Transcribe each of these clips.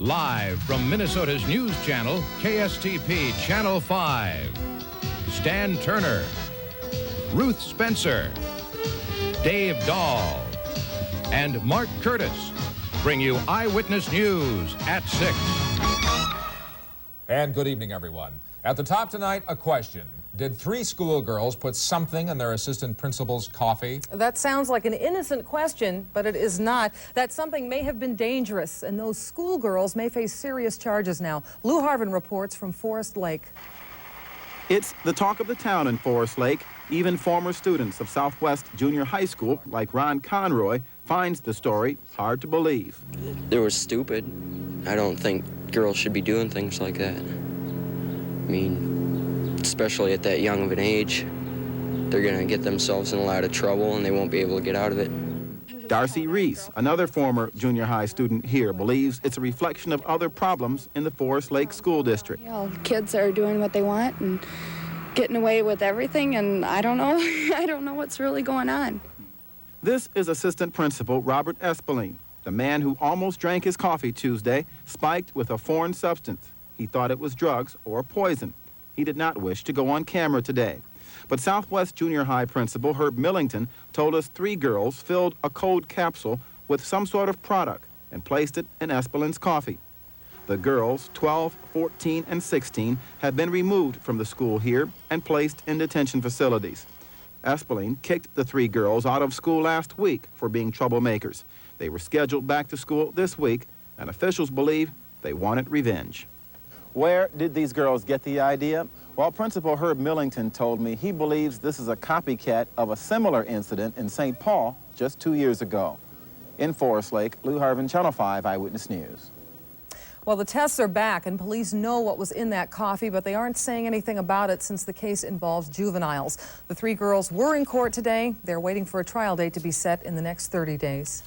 Live from Minnesota's news channel, KSTP Channel 5. Stan Turner, Ruth Spencer, Dave Dahl, and Mark Curtis bring you Eyewitness News at 6. And good evening, everyone. At the top tonight, a question. Did 3 schoolgirls put something in their assistant principal's coffee? That sounds like an innocent question, but it is not. That something may have been dangerous, and those schoolgirls may face serious charges now. Lou Harvin reports from Forrest Lake. It's the talk of the town in Forrest Lake. Even former students of Southwest Junior High School, like Ron Conroy, finds the story hard to believe. They were stupid. I don't think girls should be doing things like that. I mean, especially at that young of an age, they're going to get themselves in a lot of trouble and they won't be able to get out of it. Darcy Reese, another former junior high student here, believes it's a reflection of other problems in the Forrest Lake School District. You know, kids are doing what they want and getting away with everything, and I don't know. I don't know what's really going on. This is Assistant Principal Robert Espeline, the man who almost drank his coffee Tuesday, spiked with a foreign substance. He thought it was drugs or poison. He did not wish to go on camera today. But Southwest Junior High Principal Herb Millington told us 3 girls filled a cold capsule with some sort of product and placed it in Espeline's coffee. The girls, 12, 14, and 16, have been removed from the school here and placed in detention facilities. Espeline kicked the 3 girls out of school last week for being troublemakers. They were scheduled back to school this week, and officials believe they wanted revenge. Where did these girls get the idea? Well, Principal Herb Millington told me he believes this is a copycat of a similar incident in St. Paul just 2 years ago. In Forrest Lake, Lou Harvin, Channel 5 Eyewitness News. Well, the tests are back, and police know what was in that coffee, but they aren't saying anything about it since the case involves juveniles. The 3 girls were in court today. They're waiting for a trial date to be set in the next 30 days.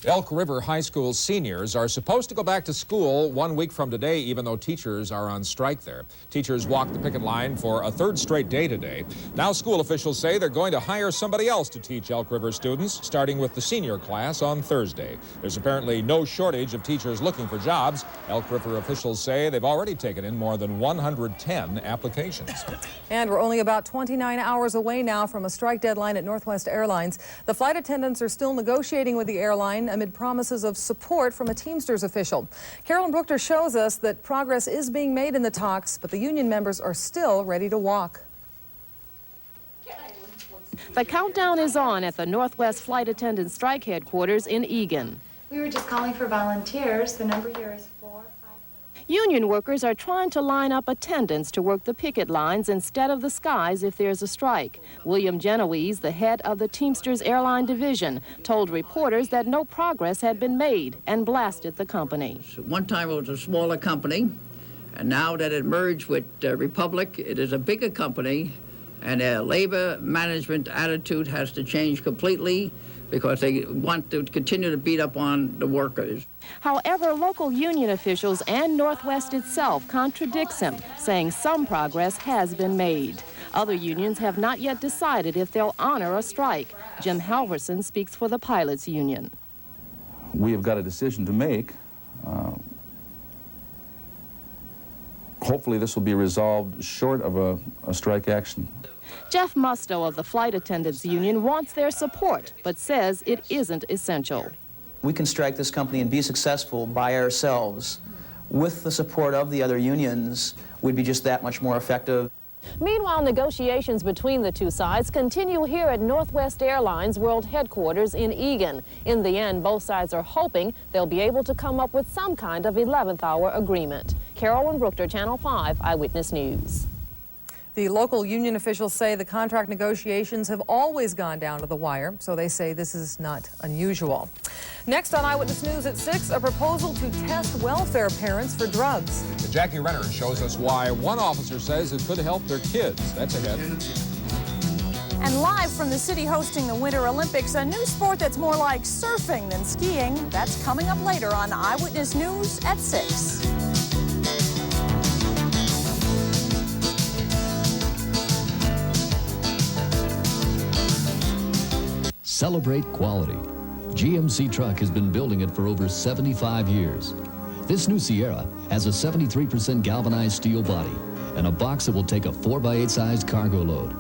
Elk River High School seniors are supposed to go back to school 1 week from today, even though teachers are on strike there. Teachers walked the picket line for a 3rd straight day today. Now school officials say they're going to hire somebody else to teach Elk River students, starting with the senior class on Thursday. There's apparently no shortage of teachers looking for jobs. Elk River officials say they've already taken in more than 110 applications. And we're only about 29 hours away now from a strike deadline at Northwest Airlines. The flight attendants are still negotiating with the airline amid promises of support from a Teamsters official. Carolyn Brookter shows us that progress is being made in the talks, but the union members are still ready to walk. The countdown is on at the Northwest Flight Attendant Strike Headquarters in Eagan. We were just calling for volunteers. The number here is 454. Union workers are trying to line up attendants to work the picket lines instead of the skies if there's a strike. William Genoese, the head of the Teamsters Airline Division, told reporters that no progress had been made and blasted the company. One time it was a smaller company, and now that it merged with Republic, it is a bigger company, and their labor management attitude has to change completely because they want to continue to beat up on the workers. However, local union officials and Northwest itself contradicts him, saying some progress has been made. Other unions have not yet decided if they'll honor a strike. Jim Halverson speaks for the pilots union. We have got a decision to make. Hopefully this will be resolved short of a strike action. Jeff Musto of the Flight Attendants Union wants their support, but says it isn't essential. We can strike this company and be successful by ourselves. With the support of the other unions, we'd be just that much more effective. Meanwhile, negotiations between the two sides continue here at Northwest Airlines World Headquarters in Eagan. In the end, both sides are hoping they'll be able to come up with some kind of 11th hour agreement. Carolyn Brookter, Channel 5 Eyewitness News. The local union officials say the contract negotiations have always gone down to the wire, so they say this is not unusual. Next on Eyewitness News at 6, a proposal to test welfare parents for drugs. Jackie Renner shows us why one officer says it could help their kids. That's ahead. And live from the city hosting the Winter Olympics, a new sport that's more like surfing than skiing. That's coming up later on Eyewitness News at 6. Celebrate quality. GMC Truck has been building it for over 75 years. This new Sierra has a 73% galvanized steel body and a box that will take a 4x8 sized cargo load.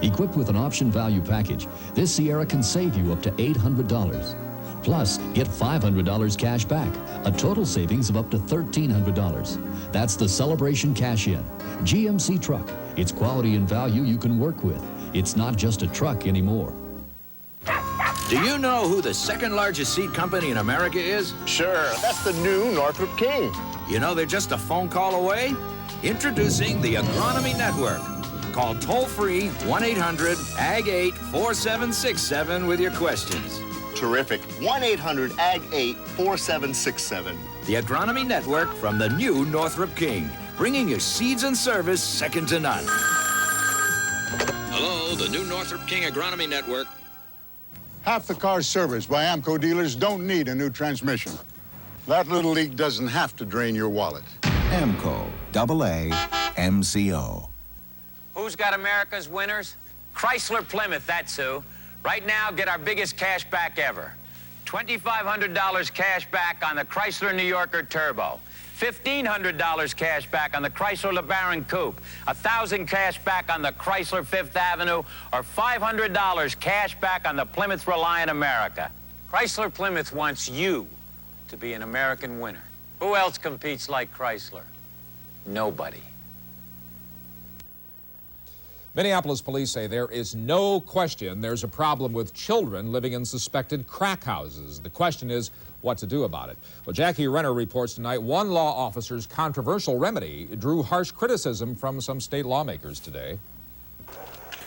Equipped with an option value package, this Sierra can save you up to $800. Plus, get $500 cash back, a total savings of up to $1,300. That's the Celebration Cash-In. GMC Truck. It's quality and value you can work with. It's not just a truck anymore. Do you know who the second largest seed company in America is? Sure, that's the new Northrop King. You know they're just a phone call away? Introducing the Agronomy Network. Call toll-free 1-800-AG-8-4767 with your questions. Terrific. 1-800-AG-8-4767. The Agronomy Network from the new Northrop King, bringing you seeds and service second to none. Hello, the new Northrop King Agronomy Network. Half the cars serviced by AMCO dealers don't need a new transmission. That little leak doesn't have to drain your wallet. AMCO, AA, MCO. Who's got America's winners? Chrysler Plymouth, that's who. Right now, get our biggest cash back ever. $2,500 cash back on the Chrysler New Yorker Turbo. $1,500 cash back on the Chrysler LeBaron Coupe. $1,000 cash back on the Chrysler Fifth Avenue, or $500 cash back on the Plymouth Reliant America. Chrysler Plymouth wants you to be an American winner. Who else competes like Chrysler? Nobody. Minneapolis police say there is no question there's a problem with children living in suspected crack houses. The question is what to do about it. Well, Jackie Renner reports tonight one law officer's controversial remedy drew harsh criticism from some state lawmakers today.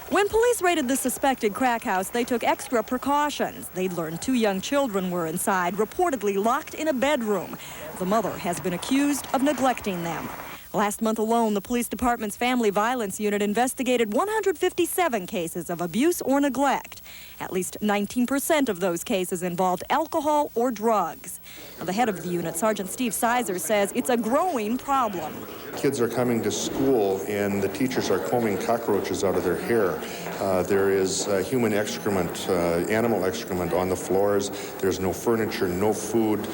When police raided the suspected crack house, they took extra precautions. They'd learned 2 young children were inside, reportedly locked in a bedroom. The mother has been accused of neglecting them. Last month alone, the police department's family violence unit investigated 157 cases of abuse or neglect. At least 19% of those cases involved alcohol or drugs. The head of the unit, Sergeant Steve Sizer, says it's a growing problem. Kids are coming to school and the teachers are combing cockroaches out of their hair. There is human excrement, animal excrement on the floors. There's no furniture, no food.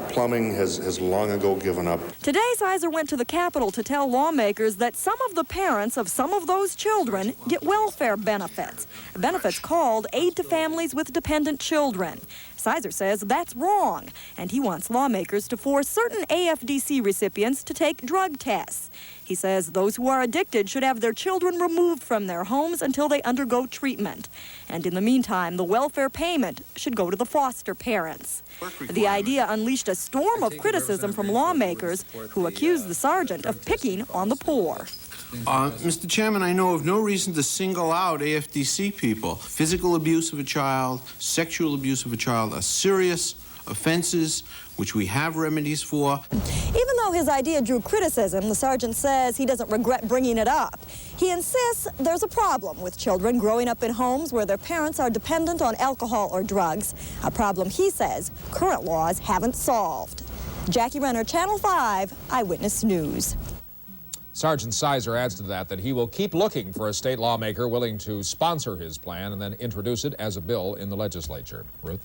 Plumbing has long ago given up. Today, Sizer went to the Capitol to tell lawmakers that some of the parents of some of those children get welfare benefits. Benefits called Aid to Families with Dependent Children. Sizer says that's wrong, and he wants lawmakers to force certain AFDC recipients to take drug tests. He says those who are addicted should have their children removed from their homes until they undergo treatment. And in the meantime, the welfare payment should go to the foster parents. The idea unleashed a storm of criticism from lawmakers who accused the sergeant of picking on the poor. Mr. Chairman, I know of no reason to single out AFDC people. Physical abuse of a child, sexual abuse of a child are serious offenses which we have remedies for. Even though his idea drew criticism, the sergeant says he doesn't regret bringing it up. He insists there's a problem with children growing up in homes where their parents are dependent on alcohol or drugs, a problem he says current laws haven't solved. Jackie Renner, Channel 5, Eyewitness News. Sergeant Sizer adds to that he will keep looking for a state lawmaker willing to sponsor his plan and then introduce it as a bill in the legislature. Ruth?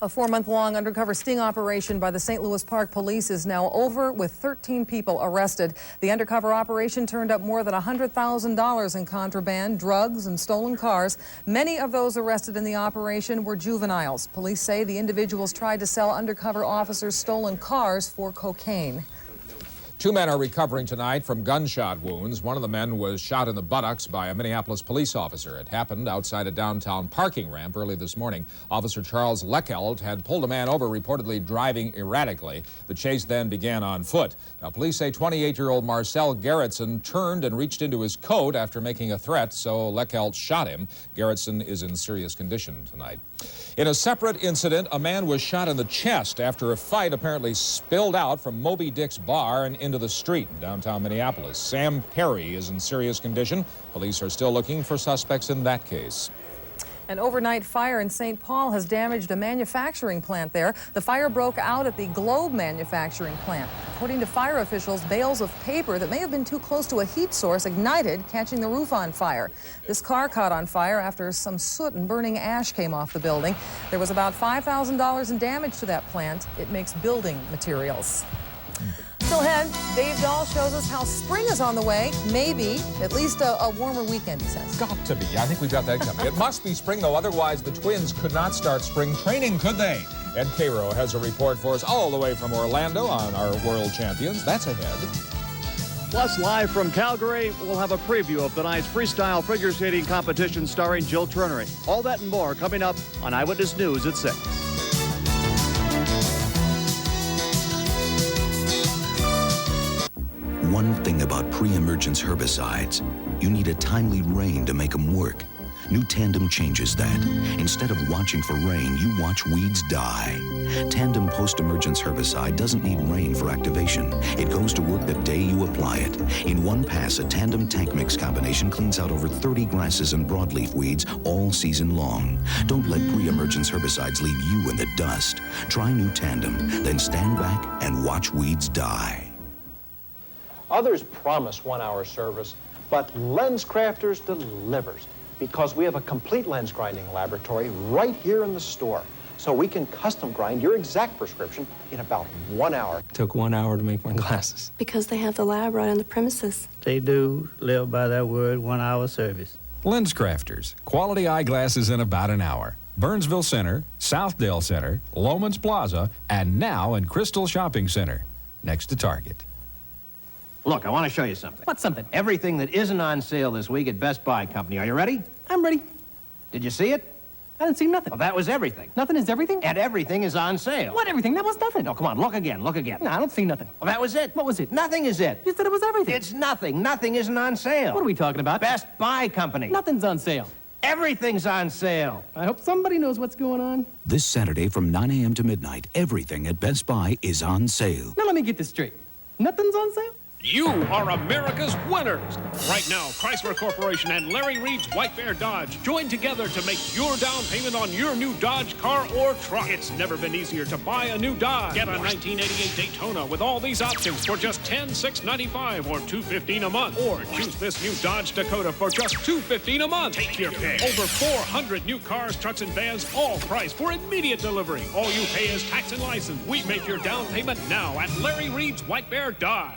A 4-month-long undercover sting operation by the St. Louis Park Police is now over with 13 people arrested. The undercover operation turned up more than $100,000 in contraband, drugs, and stolen cars. Many of those arrested in the operation were juveniles. Police say the individuals tried to sell undercover officers stolen cars for cocaine. 2 men are recovering tonight from gunshot wounds. One of the men was shot in the buttocks by a Minneapolis police officer. It happened outside a downtown parking ramp early this morning. Officer Charles Leckelt had pulled a man over, reportedly driving erratically. The chase then began on foot. Now, police say 28-year-old Marcel Gerritsen turned and reached into his coat after making a threat, so Leckelt shot him. Gerritsen is in serious condition tonight. In a separate incident, a man was shot in the chest after a fight apparently spilled out from Moby Dick's bar and into the street in downtown Minneapolis. Sam Perry is in serious condition. Police are still looking for suspects in that case. An overnight fire in St. Paul has damaged a manufacturing plant there. The fire broke out at the Globe manufacturing plant. According to fire officials, bales of paper that may have been too close to a heat source ignited, catching the roof on fire. This car caught on fire after some soot and burning ash came off the building. There was about $5,000 in damage to that plant. It makes building materials. Still ahead, Dave Dahl shows us how spring is on the way. Maybe, at least a warmer weekend, he says. Got to be. I think we've got that coming. It must be spring, though. Otherwise, the Twins could not start spring training, could they? Ed Cairo has a report for us all the way from Orlando on our world champions. That's ahead. Plus, live from Calgary, we'll have a preview of tonight's freestyle figure skating competition starring Jill Turnery. All that and more coming up on Eyewitness News at 6. One thing about pre-emergence herbicides, you need a timely rain to make them work. New Tandem changes that. Instead of watching for rain, you watch weeds die. Tandem post-emergence herbicide doesn't need rain for activation. It goes to work the day you apply it. In one pass, a Tandem tank mix combination cleans out over 30 grasses and broadleaf weeds all season long. Don't let pre-emergence herbicides leave you in the dust. Try New Tandem, then stand back and watch weeds die. Others promise 1-hour service, but Lens Crafters delivers, because we have a complete lens grinding laboratory right here in the store. So we can custom grind your exact prescription in about 1 hour. It took 1 hour to make my glasses. Because they have the lab right on the premises. They do live by that word, 1-hour service. Lens Crafters, quality eyeglasses in about an hour. Burnsville Center, Southdale Center, Lomans Plaza, and now in Crystal Shopping Center, next to Target. Look, I want to show you something. What's something? Everything that isn't on sale this week at Best Buy Company. Are you ready? I'm ready. Did you see it? I didn't see nothing. Well, that was everything. Nothing is everything? And everything is on sale. What everything? That was nothing. No, come on, look again, look again. No, I don't see nothing. Well, that was it. What was it? Nothing is it. You said it was everything. It's nothing. Nothing isn't on sale. What are we talking about? Best Buy Company. Nothing's on sale. Everything's on sale. I hope somebody knows what's going on. This Saturday from 9 a.m. to midnight, everything at Best Buy is on sale. Now let me get this straight. Nothing's on sale? You are America's winners. Right now, Chrysler Corporation and Larry Reed's White Bear Dodge join together to make your down payment on your new Dodge car or truck. It's never been easier to buy a new Dodge. Get a 1988 Daytona with all these options for just $10,695 or $215 a month. Or choose this new Dodge Dakota for just $215 a month. Take your pick. Over 400 new cars, trucks, and vans, all priced for immediate delivery. All you pay is tax and license. We make your down payment now at Larry Reed's White Bear Dodge.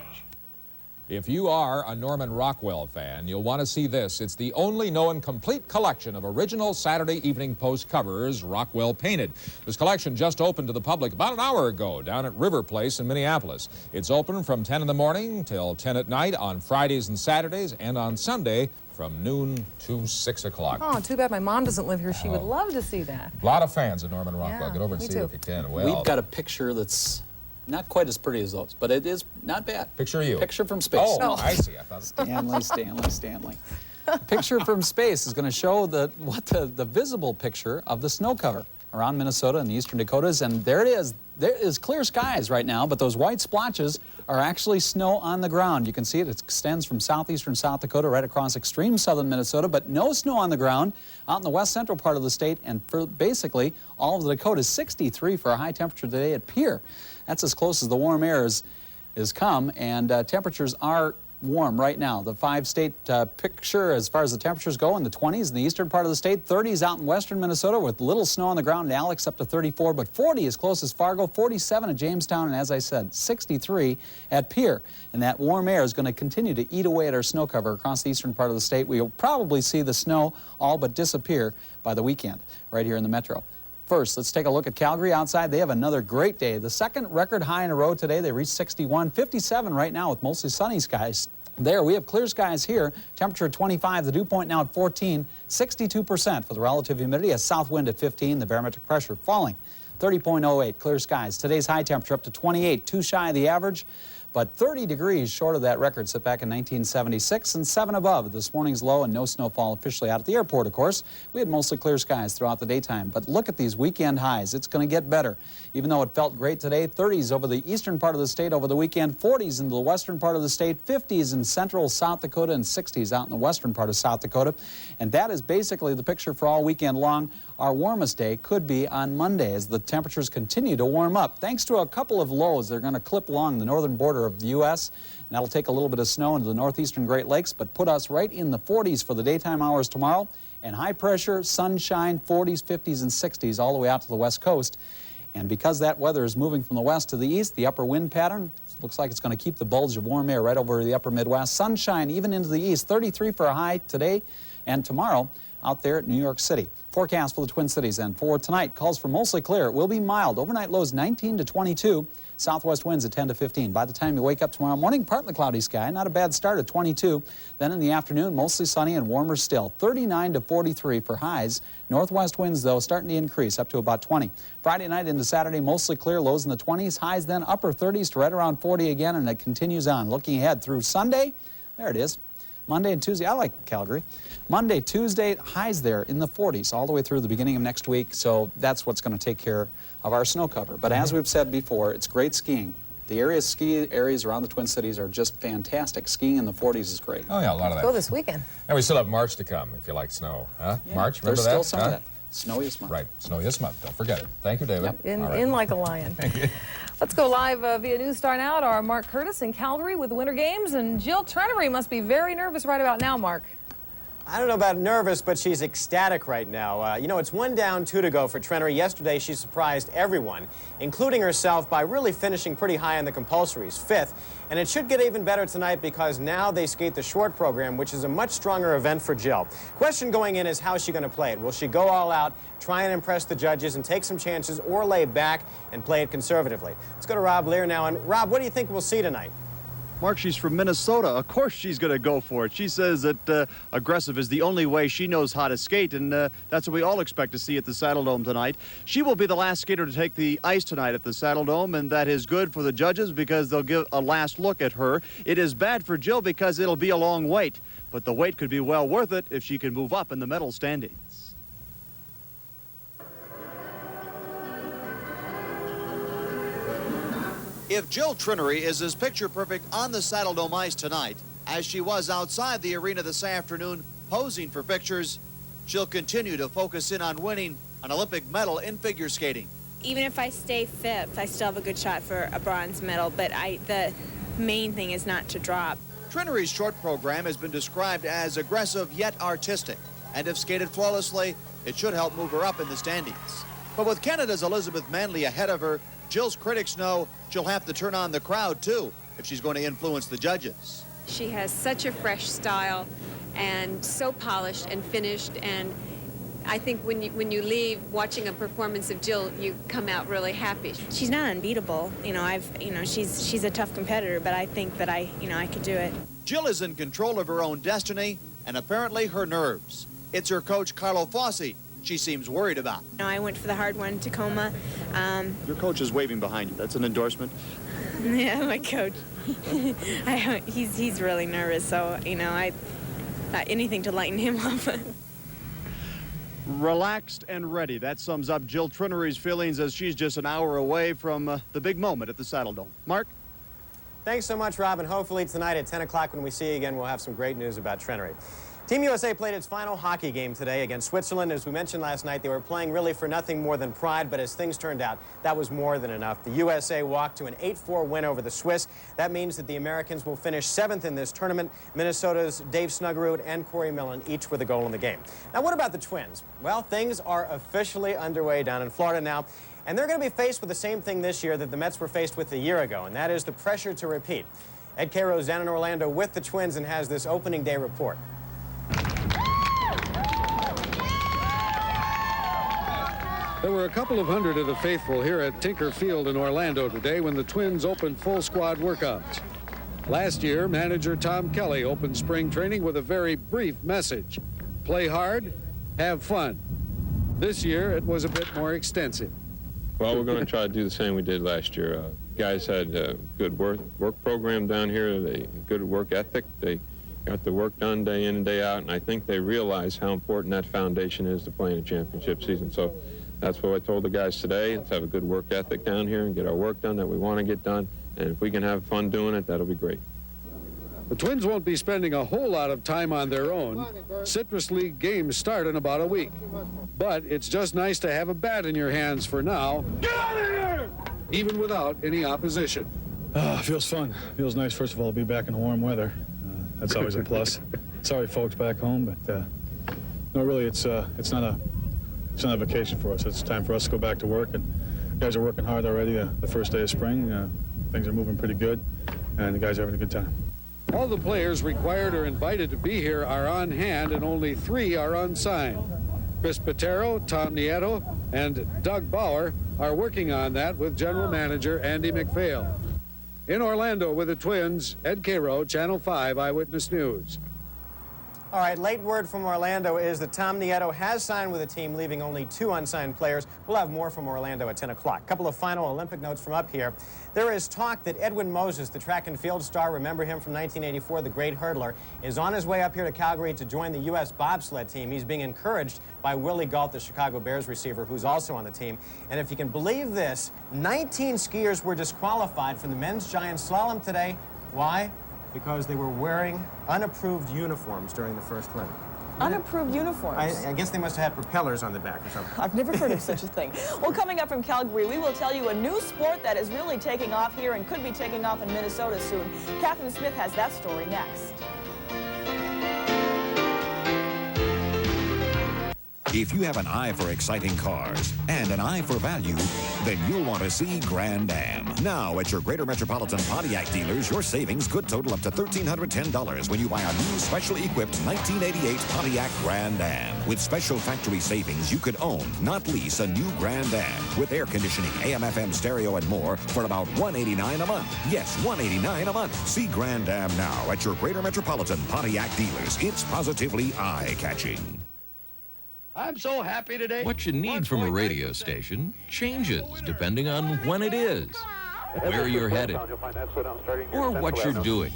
If you are a Norman Rockwell fan, you'll want to see this. It's the only known complete collection of original Saturday Evening Post covers Rockwell painted. This collection just opened to the public about an hour ago down at River Place in Minneapolis. It's open from 10 in the morning till 10 at night on Fridays and Saturdays, and on Sunday from noon to 6 o'clock. Oh, too bad my mom doesn't live here. She would love to see that. A lot of fans of Norman Rockwell. Yeah, Get over and me see too. it if you can. Well, we've got a picture that's not quite as pretty as those, but it is not bad. Picture you. Picture from space. Oh, I see. I thought Stanley. Picture from space is going to show the visible picture of the snow cover around Minnesota and the eastern Dakotas, and there it is. There is clear skies right now, but those white splotches are actually snow on the ground. You can see it. It extends from southeastern South Dakota right across extreme southern Minnesota, but no snow on the ground out in the west central part of the state, and for basically all of the Dakotas. 63 for a high temperature today at Pierre. That's as close as the warm air has come, and temperatures are warm right now. The 5-state picture as far as the temperatures go in the 20s in the eastern part of the state, 30s out in western Minnesota with little snow on the ground in Alex up to 34, but 40 as close as Fargo, 47 at Jamestown, and as I said, 63 at Pierre. And that warm air is going to continue to eat away at our snow cover across the eastern part of the state. We'll probably see the snow all but disappear by the weekend right here in the metro. First, let's take a look at Calgary outside. They have another great day. The second record high in a row today. They reached 61, 57 right now with mostly sunny skies. There, we have clear skies here. Temperature 25, the dew point now at 14, 62% for the relative humidity, a south wind at 15, the barometric pressure falling, 30.08, clear skies. Today's high temperature up to 28, too shy of the average, but 30 degrees short of that record set back in 1976 and 7 above this morning's low, and no snowfall officially out at the airport, of course. We had mostly clear skies throughout the daytime, but look at these weekend highs. It's going to get better. Even though it felt great today, 30s over the eastern part of the state over the weekend, 40s in the western part of the state, 50s in central South Dakota, and 60s out in the western part of South Dakota. And that is basically the picture for all weekend long. Our warmest day could be on Monday as the temperatures continue to warm up. Thanks to a couple of lows, they're going to clip along the northern border of the U.S. And that'll take a little bit of snow into the northeastern Great Lakes, but put us right in the 40s for the daytime hours tomorrow. And high pressure, sunshine, 40s, 50s, and 60s all the way out to the west coast. And because that weather is moving from the west to the east, the upper wind pattern Looks like it's going to keep the bulge of warm air right over the upper Midwest. Sunshine even into the east. 33 for a high today and tomorrow out there at New York City. Forecast for the Twin Cities and for tonight calls for mostly clear. It will be mild. Overnight lows 19 to 22. Southwest winds at 10 to 15. By the time you wake up tomorrow morning, partly cloudy sky. Not a bad start at 22. Then in the afternoon, mostly sunny and warmer still. 39 to 43 for highs. Northwest winds, though, starting to increase up to about 20. Friday night into Saturday, mostly clear. Lows in the 20s. Highs then upper 30s to right around 40 again, and it continues on. Looking ahead through Sunday, there it is. Monday and Tuesday, I like Calgary. Monday, Tuesday, highs there in the 40s all the way through the beginning of next week. So that's what's going to take care of our snow cover. But as we've said before, it's great skiing. The ski areas around the Twin Cities are just fantastic. Skiing in the 40s is great. Oh, yeah, a lot of that. Go this weekend. And we still have March to come if you like snow. Huh? Yeah, March, remember there's that? still some of that. Snowiest month. Right, snowiest month. Don't forget it. Thank you, David. Yep. In like a lion. Thank you. Let's go live via News Star now to our Mark Curtis in Calgary with the Winter Games. And Jill Trenery must be very nervous right about now, Mark. I don't know about nervous, but she's ecstatic right now. You know, it's 1 down, 2 to go for Trenery. Yesterday, she surprised everyone, including herself, by really finishing pretty high in the compulsories, 5th. And it should get even better tonight because now they skate the short program, which is a much stronger event for Jill. Question going in is, how is she going to play it? Will she go all out, try and impress the judges and take some chances, or lay back and play it conservatively? Let's go to Rob Lear now. And Rob, what do you think we'll see tonight? Mark, she's from Minnesota. Of course she's going to go for it. She says that aggressive is the only way she knows how to skate, and that's what we all expect to see at the Saddle Dome tonight. She will be the last skater to take the ice tonight at the Saddle Dome, and that is good for the judges because they'll give a last look at her. It is bad for Jill because it'll be a long wait, but the wait could be well worth it if she can move up in the medal standings. If Jill Trenery is as picture-perfect on the Saddle Dome ice tonight as she was outside the arena this afternoon posing for pictures, she'll continue to focus in on winning an Olympic medal in figure skating. Even if I stay 5th, I still have a good shot for a bronze medal, but the main thing is not to drop. Trenery's short program has been described as aggressive yet artistic, and if skated flawlessly, it should help move her up in the standings. But with Canada's Elizabeth Manley ahead of her, Jill's critics know she'll have to turn on the crowd, too, if she's going to influence the judges. She has such a fresh style and so polished and finished, and I think when you leave watching a performance of Jill, you come out really happy. She's not unbeatable. She's a tough competitor, but I think that I could do it. Jill is in control of her own destiny and apparently her nerves. It's her coach, Carlo Fossi, she seems worried about. I went for the hard one, Tacoma. Your coach is waving behind you. That's an endorsement? Yeah, my coach. He's really nervous, so, anything to lighten him up. Relaxed and ready. That sums up Jill Trenery's feelings as she's just an hour away from the big moment at the Saddle Dome. Mark? Thanks so much, Rob, and hopefully tonight at 10 o'clock when we see you again, we'll have some great news about Trenery. Team USA played its final hockey game today against Switzerland. As we mentioned last night, they were playing really for nothing more than pride, but as things turned out, that was more than enough. The USA walked to an 8-4 win over the Swiss. That means that the Americans will finish 7th in this tournament. Minnesota's Dave Snuggerud and Corey Millen each with a goal in the game. Now, what about the Twins? Well, things are officially underway down in Florida now, and they're going to be faced with the same thing this year that the Mets were faced with a year ago, and that is the pressure to repeat. Ed Cairo's down in Orlando with the Twins and has this opening day report. There were a couple of hundred of the faithful here at Tinker Field in Orlando today when the Twins opened full squad workouts. Last year, manager Tom Kelly opened spring training with a very brief message: play hard, have fun. This year, it was a bit more extensive. Well, we're going to try to do the same we did last year. Guys had a good work program down here, good work ethic. They got the work done day in and day out, and I think they realize how important that foundation is to playing a championship season. So that's what I told the guys today. Let's have a good work ethic down here and get our work done that we want to get done. And if we can have fun doing it, that'll be great. The Twins won't be spending a whole lot of time on their own. Citrus League games start in about a week. But it's just nice to have a bat in your hands for now, get out of here! Even without any opposition. Feels fun. Feels nice, first of all, to be back in the warm weather. That's always a plus. Sorry, folks back home, but no, really, it's not a vacation for us. It's time for us to go back to work, and guys are working hard already. The first day of spring, things are moving pretty good, and the guys are having a good time. All the players required or invited to be here are on hand, and only 3 are unsigned. Chris Patero, Tom Nieto, and Doug Bauer are working on that with General Manager Andy McPhail. In Orlando with the Twins, Ed Cairo, Channel 5 Eyewitness News. All right, late word from Orlando is that Tom Nieto has signed with the team, leaving only 2 unsigned players. We'll have more from Orlando at 10 o'clock. A couple of final Olympic notes from up here. There is talk that Edwin Moses, the track and field star, remember him from 1984, the great hurdler, is on his way up here to Calgary to join the U.S. bobsled team. He's being encouraged by Willie Gault, the Chicago Bears receiver, who's also on the team. And if you can believe this, 19 skiers were disqualified from the men's giant slalom today. Why? Because they were wearing unapproved uniforms during the first run. Unapproved uniforms? I guess they must have had propellers on the back or something. I've never heard of such a thing. Well, coming up from Calgary, we will tell you a new sport that is really taking off here and could be taking off in Minnesota soon. Catherine Smith has that story next. If you have an eye for exciting cars and an eye for value, then you'll want to see Grand Am. Now, at your Greater Metropolitan Pontiac dealers, your savings could total up to $1,310 when you buy a new specially equipped 1988 Pontiac Grand Am. With special factory savings, you could own, not lease, a new Grand Am with air conditioning, AM/FM stereo, and more for about $189 a month. Yes, $189 a month. See Grand Am now at your Greater Metropolitan Pontiac dealers. It's positively eye-catching. I'm so happy today. What you need from a radio station changes depending on when it is, where you're headed, or what you're doing.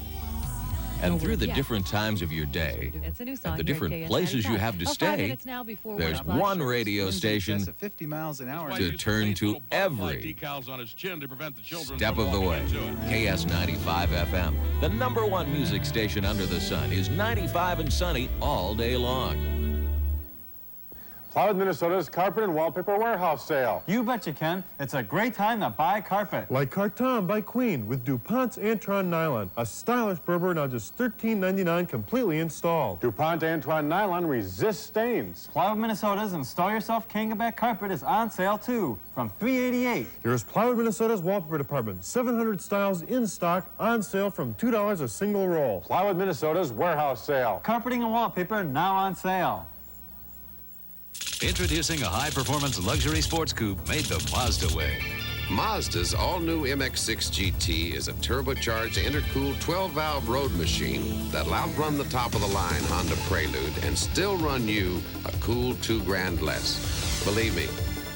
And through the different times of your day, and the different places you have to stay, there's one radio station to turn to every step of the way. KS95 FM, the #1 music station under the sun, is 95 and sunny all day long. Plywood, Minnesota's carpet and wallpaper warehouse sale. You betcha, Ken. It's a great time to buy carpet. Like Carton by Queen with DuPont's Antron Nylon. A stylish Berber, now just $13.99, completely installed. DuPont Antron Nylon resists stains. Plywood, Minnesota's Install Yourself Kangaback carpet is on sale, too, from $3.88. Here's Plywood, Minnesota's wallpaper department. 700 styles in stock, on sale from $2 a single roll. Plywood, Minnesota's warehouse sale. Carpeting and wallpaper now on sale. Introducing a high-performance luxury sports coupe made the Mazda way. Mazda's all-new MX-6 GT is a turbocharged, intercooled 12-valve road machine that'll outrun the top-of-the-line Honda Prelude and still run you a cool $2,000 less. Believe me,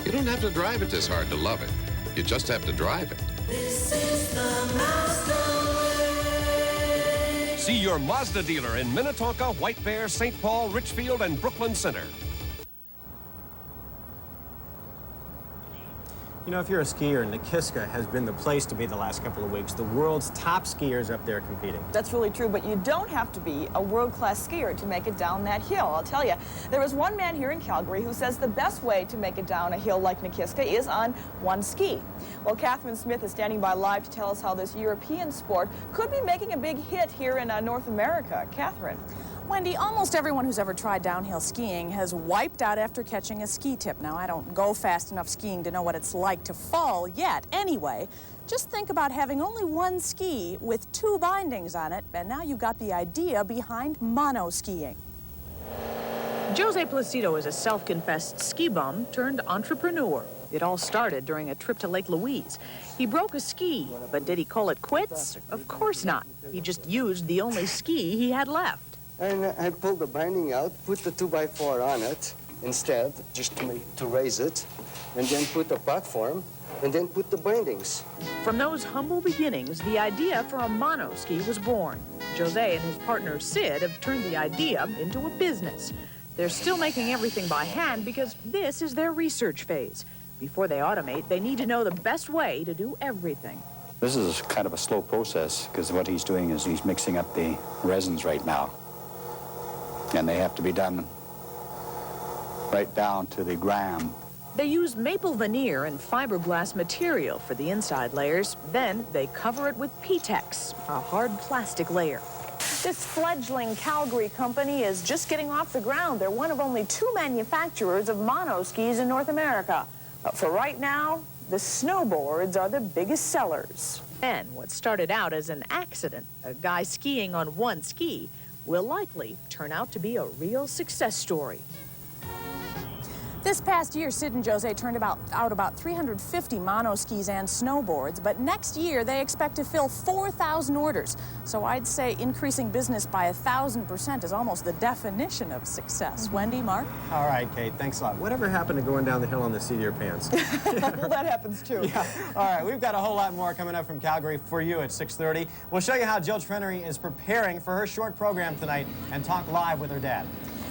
you don't have to drive it this hard to love it. You just have to drive it. This is the Mazda way. See your Mazda dealer in Minnetonka, White Bear, St. Paul, Richfield, and Brooklyn Center. You know, if you're a skier, Nikiska has been the place to be the last couple of weeks. The world's top skiers up there competing. That's really true, but you don't have to be a world-class skier to make it down that hill. I'll tell you, there was one man here in Calgary who says the best way to make it down a hill like Nikiska is on one ski. Well, Catherine Smith is standing by live to tell us how this European sport could be making a big hit here in North America. Catherine. Wendy, almost everyone who's ever tried downhill skiing has wiped out after catching a ski tip. Now, I don't go fast enough skiing to know what it's like to fall yet. Anyway, just think about having only one ski with 2 bindings on it, and now you've got the idea behind monoskiing. Jose Placido is a self-confessed ski bum turned entrepreneur. It all started during a trip to Lake Louise. He broke a ski, but did he call it quits? Of course not. He just used the only ski he had left. And I pulled the binding out, put the 2x4 on it instead, just to raise it, and then put the platform, and then put the bindings. From those humble beginnings, the idea for a monoski was born. Jose and his partner Sid have turned the idea into a business. They're still making everything by hand because this is their research phase. Before they automate, they need to know the best way to do everything. This is kind of a slow process because what he's doing is he's mixing up the resins right now. And they have to be done right down to the gram. They use maple veneer and fiberglass material for the inside layers. Then they cover it with P-Tex, a hard plastic layer. This fledgling Calgary company is just getting off the ground. They're one of only 2 manufacturers of monoskis in North America. But for right now, the snowboards are the biggest sellers. And what started out as an accident, a guy skiing on one ski, will likely turn out to be a real success story. This past year, Sid and Jose turned out about 350 monoskis and snowboards, but next year they expect to fill 4,000 orders. So I'd say increasing business by 1,000% is almost the definition of success. Wendy, Mark? All right, Kate, thanks a lot. Whatever happened to going down the hill on the seat of your pants? Well, that happens too. Yeah. All right, we've got a whole lot more coming up from Calgary for you at 6:30. We'll show you how Jill Trenery is preparing for her short program tonight and talk live with her dad.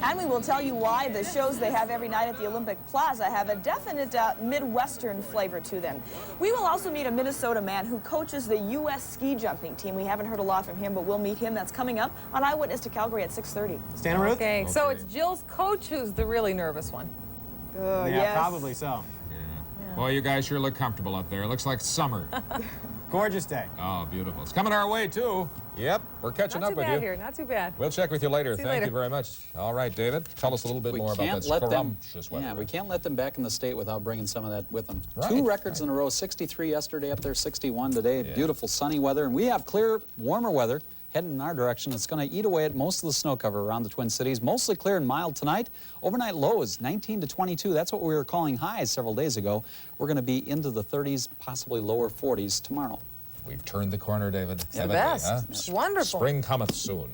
And we will tell you why the shows they have every night at the Olympic Plaza have a definite Midwestern flavor to them. We will also meet a Minnesota man who coaches the U.S. ski jumping team. We haven't heard a lot from him, but we'll meet him. That's coming up on Eyewitness to Calgary at 6:30. Stan and Ruth? Okay, so it's Jill's coach who's the really nervous one. Yeah, yes. probably so. Yeah. Boy, you guys sure look comfortable up there. It looks like summer. Gorgeous day. Oh, beautiful. It's coming our way, too. Yep, we're catching up with you. Not too bad here, not too bad. We'll check with you later. See you Thank later. you very much. All right, David, tell us a little bit more about that scrumptious weather. Yeah, we can't let them back in the state without bringing some of that with them. Right, 2 records in a row, 63 yesterday up there, 61 today. Yeah. Beautiful sunny weather, and we have clear, warmer weather heading in our direction. It's going to eat away at most of the snow cover around the Twin Cities. Mostly clear and mild tonight. Overnight lows, 19 to 22. That's what we were calling highs several days ago. We're going to be into the 30s, possibly lower 40s tomorrow. We've turned the corner, David. The best. Huh? It's wonderful. Spring cometh soon.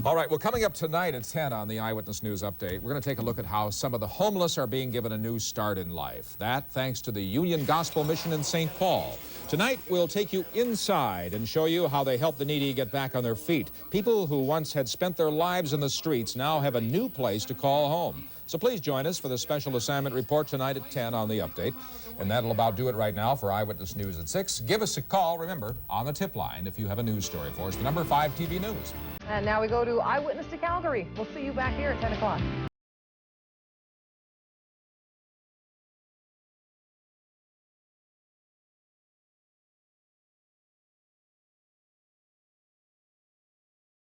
All right, well, coming up tonight at 10 on the Eyewitness News Update, we're going to take a look at how some of the homeless are being given a new start in life. That thanks to the Union Gospel Mission in St. Paul. Tonight, we'll take you inside and show you how they help the needy get back on their feet. People who once had spent their lives in the streets now have a new place to call home. So please join us for the special assignment report tonight at 10 on the Update. And that'll about do it right now for Eyewitness News at 6. Give us a call, remember, on the tip line if you have a news story for us. The number 5 TV News. And now we go to Eyewitness to Calgary. We'll see you back here at 10 o'clock.